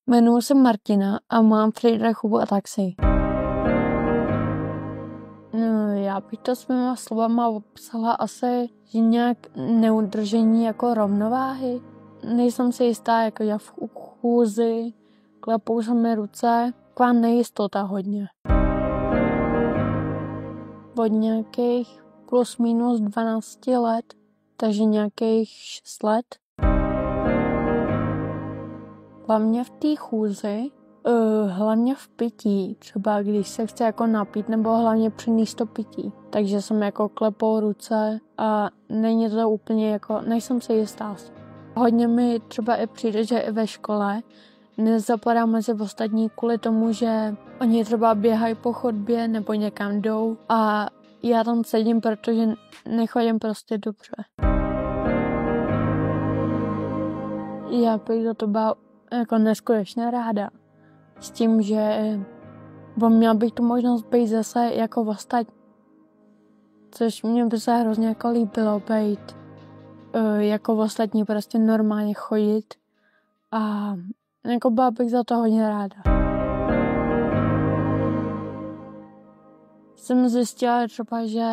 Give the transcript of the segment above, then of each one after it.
Jmenuji se Martina a mám Friedrichovu ataxii. Já bych to svýma slovama opsala asi, že nějak neudržení jako rovnováhy. Nejsem si jistá, jako já v chůzi, klepou se mi ruce, taková nejistota hodně. Od nějakých plus minus 12 let, takže nějakých 6 let. Hlavně v té chůzi, hlavně v pití, třeba když se chce jako napít, nebo hlavně přinést to pití. Takže jsem jako klepou ruce a není to úplně jako, nejsem si jistá. Hodně mi třeba i přijde, že i ve škole nezapadám mezi ostatní kvůli tomu, že oni třeba běhají po chodbě nebo někam jdou a já tam sedím, protože nechodím prostě dobře. Já bych za to byla jako neskutečně ráda. S tím, že měla bych tu možnost být zase jako ostatní. Což mě by se hrozně jako líbilo být jako ostatní, prostě normálně chodit. A jako byla bych za to hodně ráda. Jsem zjistila třeba, že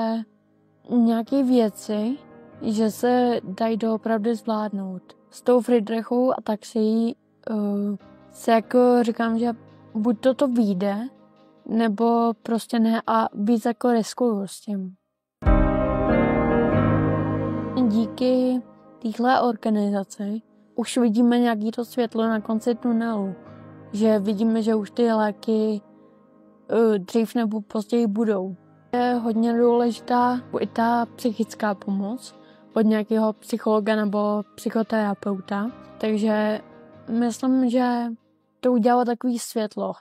nějaké věci, že se dají doopravdy zvládnout. S tou Friedrichovou ataxií se jako říkám, že buď to vyjde, nebo prostě ne a víc jako riskuju s tím. Díky téhle organizaci už vidíme nějaký to světlo na konci tunelu. Že vidíme, že už ty léky dřív nebo později budou. Je hodně důležitá i ta psychická pomoc od nějakého psychologa nebo psychoterapeuta. Takže myslím, že to udělalo takový světlo.